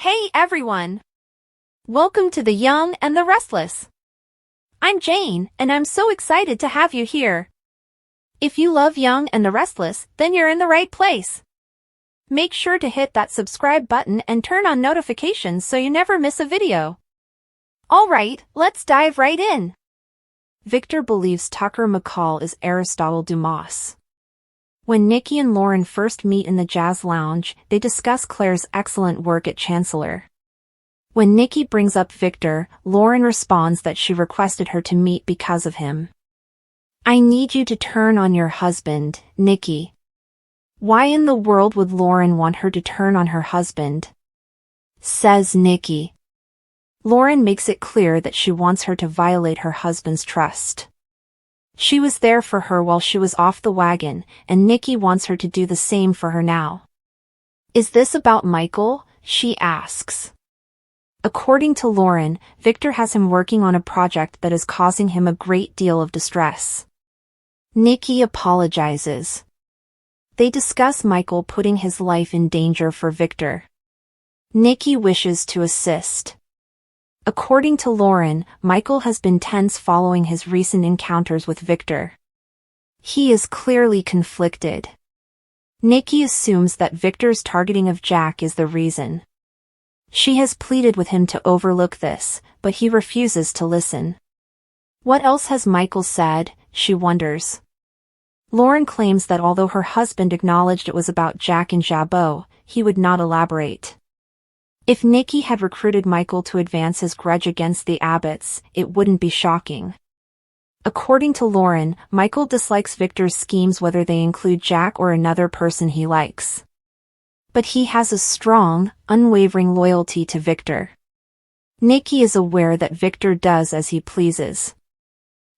Hey everyone! Welcome to The Young and the Restless. I'm Jane, and I'm so excited to have you here. If you love Young and the Restless, then you're in the right place. Make sure to hit that subscribe button and turn on notifications so you never miss a video. Alright, let's dive right in. Victor believes Tucker McCall is Aristotle Dumas. When Nikki and Lauren first meet in the jazz lounge, they discuss Claire's excellent work at Chancellor. When Nikki brings up Victor, Lauren responds that she requested her to meet because of him. "I need you to turn on your husband, Nikki." "Why in the world would Lauren want her to turn on her husband?" says Nikki. Lauren makes it clear that she wants her to violate her husband's trust. She was there for her while she was off the wagon, and Nikki wants her to do the same for her now. "Is this about Michael?" she asks. According to Lauren, Victor has him working on a project that is causing him a great deal of distress. Nikki apologizes. They discuss Michael putting his life in danger for Victor. Nikki wishes to assist. According to Lauren, Michael has been tense following his recent encounters with Victor. He is clearly conflicted. Nikki assumes that Victor's targeting of Jack is the reason. She has pleaded with him to overlook this, but he refuses to listen. What else has Michael said, she wonders. Lauren claims that although her husband acknowledged it was about Jack and Jabot, he would not elaborate. If Nikki had recruited Michael to advance his grudge against the Abbotts, it wouldn't be shocking. According to Lauren, Michael dislikes Victor's schemes whether they include Jack or another person he likes. But he has a strong, unwavering loyalty to Victor. Nikki is aware that Victor does as he pleases.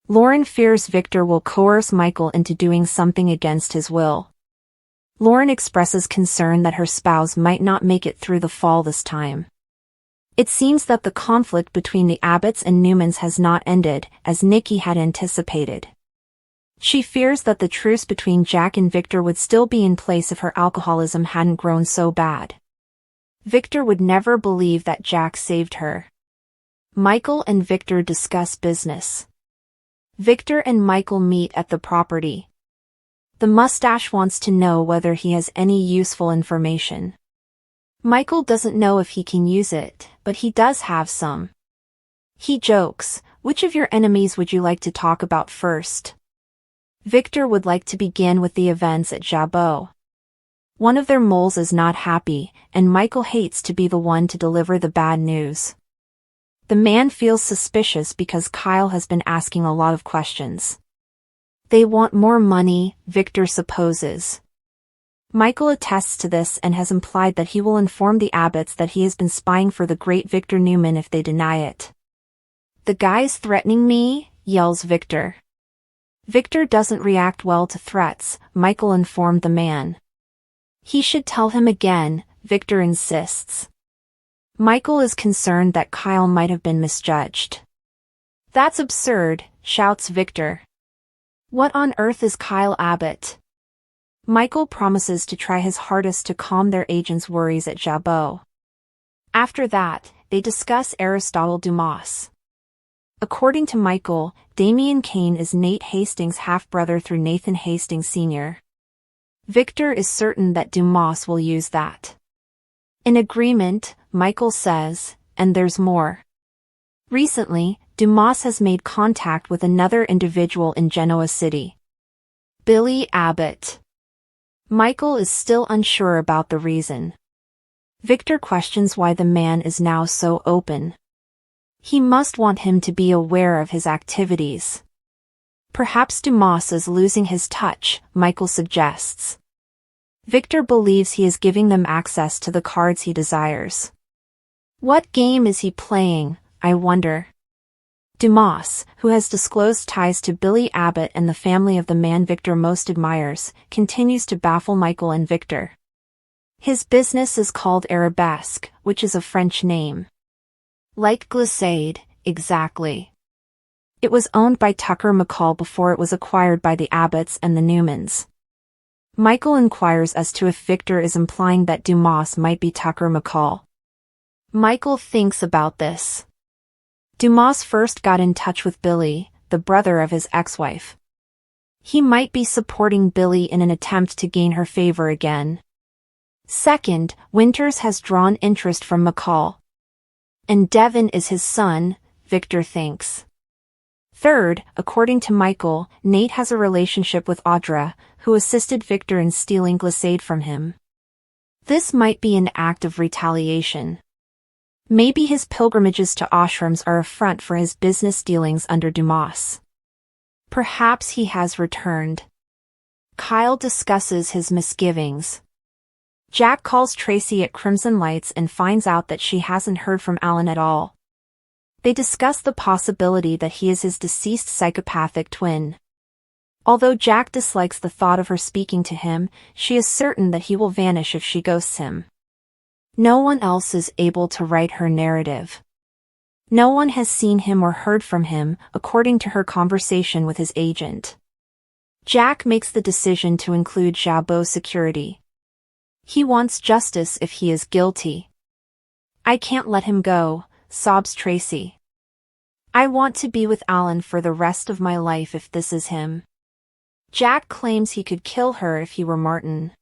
Lauren fears Victor will coerce Michael into doing something against his will. Lauren expresses concern that her spouse might not make it through the fall this time. It seems that the conflict between the Abbotts and Newmans has not ended, as Nikki had anticipated. She fears that the truce between Jack and Victor would still be in place if her alcoholism hadn't grown so bad. Victor would never believe that Jack saved her. Michael and Victor discuss business. Victor and Michael meet at the property. The mustache wants to know whether he has any useful information. Michael doesn't know if he can use it, but he does have some. He jokes, "Which of your enemies would you like to talk about first?" Victor would like to begin with the events at Jabot. One of their moles is not happy, and Michael hates to be the one to deliver the bad news. The man feels suspicious because Kyle has been asking a lot of questions. They want more money, Victor supposes. Michael attests to this and has implied that he will inform the Abbotts that he has been spying for the great Victor Newman if they deny it. "The guy's threatening me," yells Victor. Victor doesn't react well to threats, Michael informed the man. "He should tell him again," Victor insists. Michael is concerned that Kyle might have been misjudged. "That's absurd," shouts Victor. "What on earth is Kyle Abbott?" Michael promises to try his hardest to calm their agent's worries at Jabot. After that, they discuss Aristotle Dumas. According to Michael, Damian Kane is Nate Hastings' half-brother through Nathan Hastings Sr. Victor is certain that Dumas will use that. In agreement, Michael says, and there's more. Recently, Dumas has made contact with another individual in Genoa City. Billy Abbott. Michael is still unsure about the reason. Victor questions why the man is now so open. He must want him to be aware of his activities. Perhaps Dumas is losing his touch, Michael suggests. Victor believes he is giving them access to the cards he desires. What game is he playing, I wonder? Dumas, who has disclosed ties to Billy Abbott and the family of the man Victor most admires, continues to baffle Michael and Victor. His business is called Arabesque, which is a French name. Like glissade, exactly. It was owned by Tucker McCall before it was acquired by the Abbotts and the Newmans. Michael inquires as to if Victor is implying that Dumas might be Tucker McCall. Michael thinks about this. Dumas first got in touch with Billy, the brother of his ex-wife. He might be supporting Billy in an attempt to gain her favor again. Second, Winters has drawn interest from McCall. And Devin is his son, Victor thinks. Third, according to Michael, Nate has a relationship with Audra, who assisted Victor in stealing Glissade from him. This might be an act of retaliation. Maybe his pilgrimages to ashrams are a front for his business dealings under Dumas. Perhaps he has returned. Kyle discusses his misgivings. Jack calls Traci at Crimson Lights and finds out that she hasn't heard from Alan at all. They discuss the possibility that he is his deceased psychopathic twin. Although Jack dislikes the thought of her speaking to him, she is certain that he will vanish if she ghosts him. No one else is able to write her narrative. No one has seen him or heard from him, according to her conversation with his agent. Jack makes the decision to include Jabot's security. He wants justice if he is guilty. "I can't let him go," sobs Traci. "I want to be with Alan for the rest of my life if this is him." Jack claims he could kill her if he were Martin.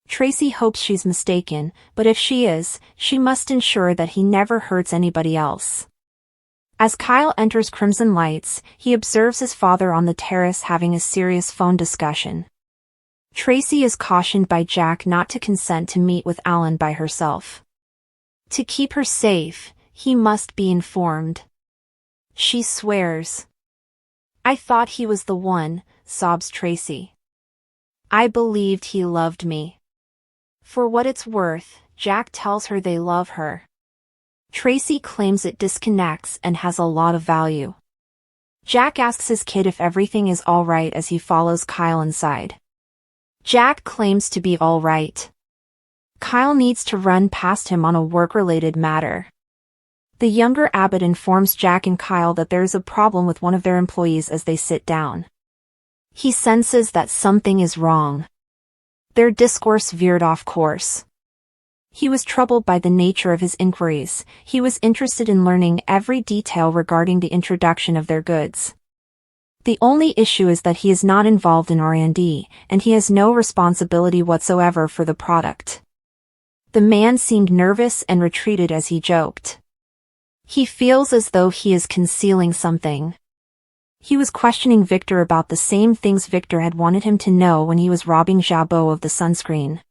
Traci hopes she's mistaken, but if she is, she must ensure that he never hurts anybody else. As Kyle enters Crimson Lights, he observes his father on the terrace having a serious phone discussion. Traci is cautioned by Jack not to consent to meet with Alan by herself. To keep her safe, he must be informed. She swears. "I thought he was the one," sobs Traci. "I believed he loved me." For what it's worth, Jack tells her they love her. Traci claims it disconnects and has a lot of value. Jack asks his kid if everything is all right as he follows Kyle inside. Jack claims to be all right. Kyle needs to run past him on a work-related matter. The younger Abbott informs Jack and Kyle that there is a problem with one of their employees as they sit down. He senses that something is wrong. Their discourse veered off course. He was troubled by the nature of his inquiries. He was interested in learning every detail regarding the introduction of their goods. The only issue is that he is not involved in R&D, and he has no responsibility whatsoever for the product. The man seemed nervous and retreated as he joked. He feels as though he is concealing something. He was questioning Victor about the same things Victor had wanted him to know when he was robbing Jabot of the sunscreen.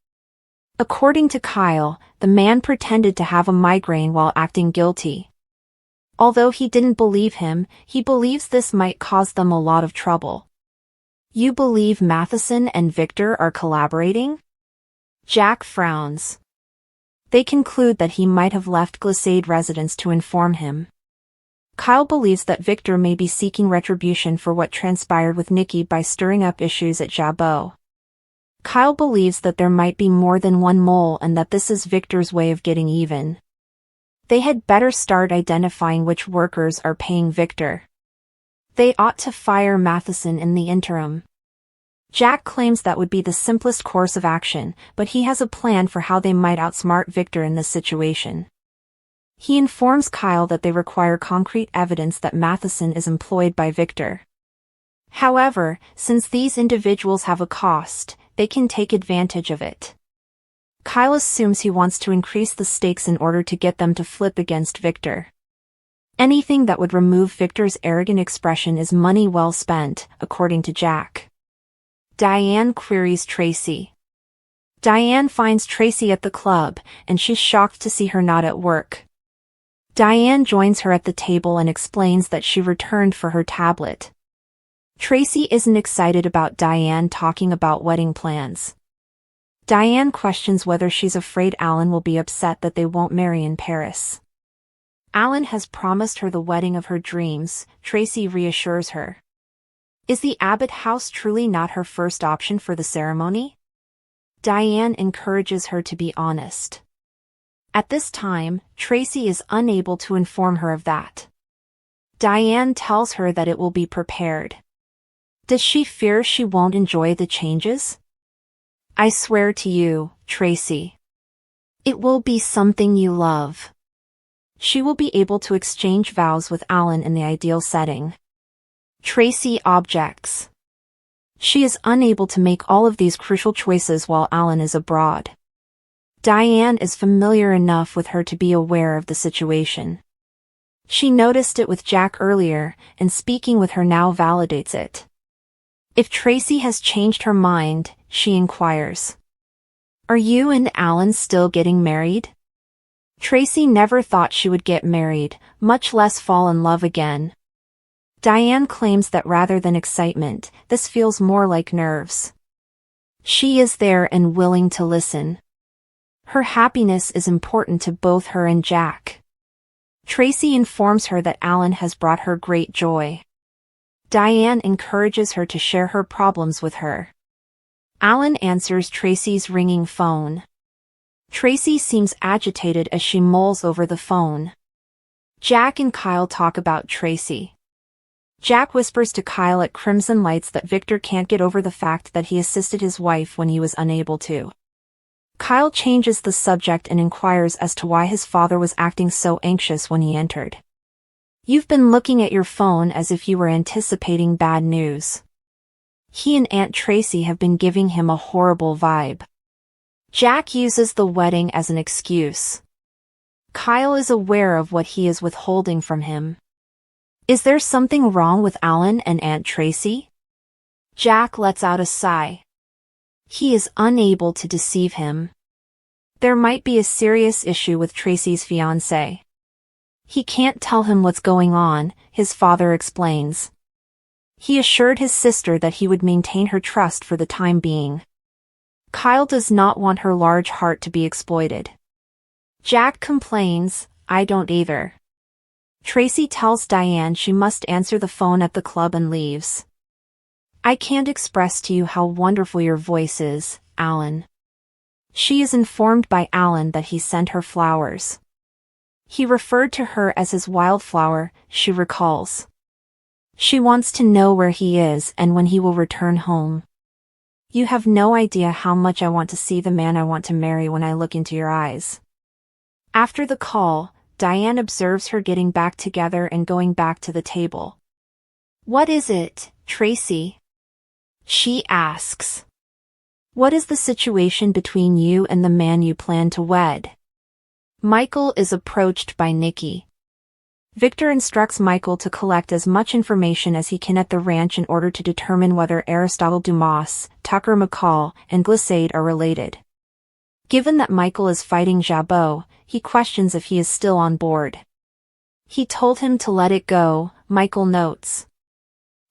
According to Kyle, the man pretended to have a migraine while acting guilty. Although he didn't believe him, he believes this might cause them a lot of trouble. "You believe Matheson and Victor are collaborating?" Jack frowns. They conclude that he might have left Glissade residence to inform him. Kyle believes that Victor may be seeking retribution for what transpired with Nikki by stirring up issues at Jabot. Kyle believes that there might be more than one mole and that this is Victor's way of getting even. They had better start identifying which workers are paying Victor. They ought to fire Matheson in the interim. Jack claims that would be the simplest course of action, but he has a plan for how they might outsmart Victor in this situation. He informs Kyle that they require concrete evidence that Matheson is employed by Victor. However, since these individuals have a cost, they can take advantage of it. Kyle assumes he wants to increase the stakes in order to get them to flip against Victor. Anything that would remove Victor's arrogant expression is money well spent, according to Jack. Diane queries Traci. Diane finds Traci at the club, and she's shocked to see her not at work. Diane joins her at the table and explains that she returned for her tablet. Traci isn't excited about Diane talking about wedding plans. Diane questions whether she's afraid Alan will be upset that they won't marry in Paris. Alan has promised her the wedding of her dreams, Traci reassures her. Is the Abbott house truly not her first option for the ceremony? Diane encourages her to be honest. At this time, Traci is unable to inform her of that. Diane tells her that it will be prepared. Does she fear she won't enjoy the changes? "I swear to you, Traci. It will be something you love." She will be able to exchange vows with Alan in the ideal setting. Traci objects. She is unable to make all of these crucial choices while Alan is abroad. Diane is familiar enough with her to be aware of the situation. She noticed it with Jack earlier, and speaking with her now validates it. If Traci has changed her mind, she inquires. Are you and Alan still getting married? Traci never thought she would get married, much less fall in love again. Diane claims that rather than excitement, this feels more like nerves. She is there and willing to listen. Her happiness is important to both her and Jack. Traci informs her that Alan has brought her great joy. Diane encourages her to share her problems with her. Alan answers Traci's ringing phone. Traci seems agitated as she mulls over the phone. Jack and Kyle talk about Traci. Jack whispers to Kyle at Crimson Lights that Victor can't get over the fact that he assisted his wife when he was unable to. Kyle changes the subject and inquires as to why his father was acting so anxious when he entered. You've been looking at your phone as if you were anticipating bad news. He and Aunt Traci have been giving him a horrible vibe. Jack uses the wedding as an excuse. Kyle is aware of what he is withholding from him. Is there something wrong with Alan and Aunt Traci? Jack lets out a sigh. He is unable to deceive him. There might be a serious issue with Traci's fiancé. He can't tell him what's going on, his father explains. He assured his sister that he would maintain her trust for the time being. Kyle does not want her large heart to be exploited. Jack complains, I don't either. Traci tells Diane she must answer the phone at the club and leaves. I can't express to you how wonderful your voice is, Alan. She is informed by Alan that he sent her flowers. He referred to her as his wildflower, she recalls. She wants to know where he is and when he will return home. You have no idea how much I want to see the man I want to marry when I look into your eyes. After the call, Diane observes her getting back together and going back to the table. What is it, Traci? She asks. What is the situation between you and the man you plan to wed? Michael is approached by Nikki. Victor instructs Michael to collect as much information as he can at the ranch in order to determine whether Aristotle Dumas, Tucker McCall, and Glissade are related. Given that Michael is fighting Jabot, he questions if he is still on board. He told him to let it go, Michael notes.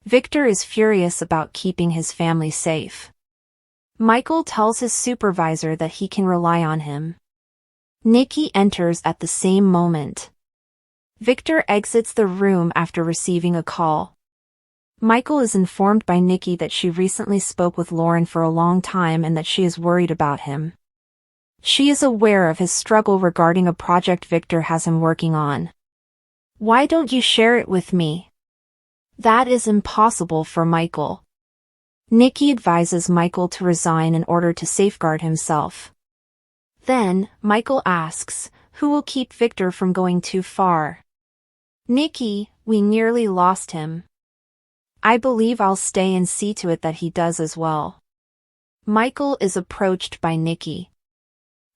Victor is furious about keeping his family safe. Michael tells his supervisor that he can rely on him. Nikki enters at the same moment. Victor exits the room after receiving a call. Michael is informed by Nikki that she recently spoke with Lauren for a long time and that she is worried about him. She is aware of his struggle regarding a project Victor has him working on. Why don't you share it with me? That is impossible for Michael. Nikki advises Michael to resign in order to safeguard himself. Then, Michael asks, who will keep Victor from going too far? Nikki, we nearly lost him. I believe I'll stay and see to it that he does as well. Michael is approached by Nikki.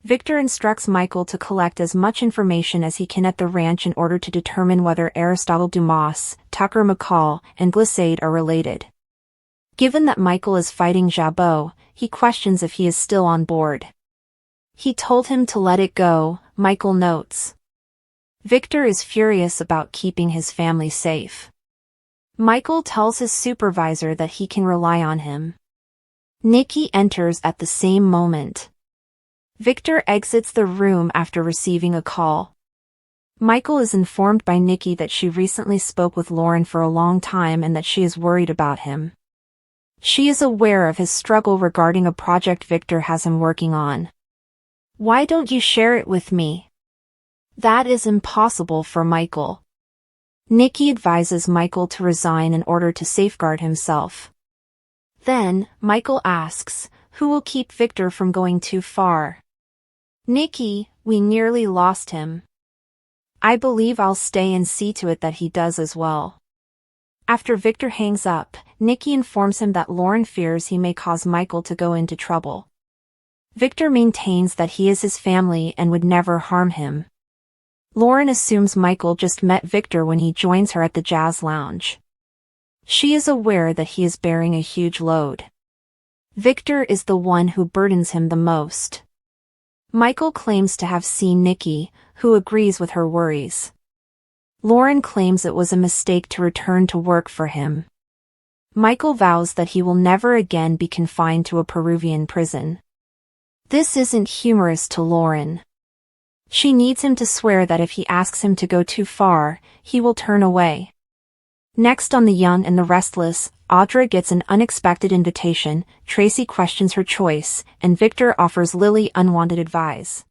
Victor instructs Michael to collect as much information as he can at the ranch in order to determine whether Aristotle Dumas, Tucker McCall, and Glissade are related. Given that Michael is fighting Jabot, he questions if he is still on board. He told him to let it go, Michael notes. Victor is furious about keeping his family safe. Michael tells his supervisor that he can rely on him. Nikki enters at the same moment. Victor exits the room after receiving a call. Michael is informed by Nikki that she recently spoke with Lauren for a long time and that she is worried about him. She is aware of his struggle regarding a project Victor has him working on. Why don't you share it with me? That is impossible for Michael. Nikki advises Michael to resign in order to safeguard himself. Then, Michael asks, who will keep Victor from going too far? Nikki, we nearly lost him. I believe I'll stay and see to it that he does as well. After Victor hangs up, Nikki informs him that Lauren fears he may cause Michael to go into trouble. Victor maintains that he is his family and would never harm him. Lauren assumes Michael just met Victor when he joins her at the jazz lounge. She is aware that he is bearing a huge load. Victor is the one who burdens him the most. Michael claims to have seen Nikki, who agrees with her worries. Lauren claims it was a mistake to return to work for him. Michael vows that he will never again be confined to a Peruvian prison. This isn't humorous to Lauren. She needs him to swear that if he asks him to go too far, he will turn away. Next on The Young and the Restless, Audra gets an unexpected invitation, Traci questions her choice, and Victor offers Lily unwanted advice.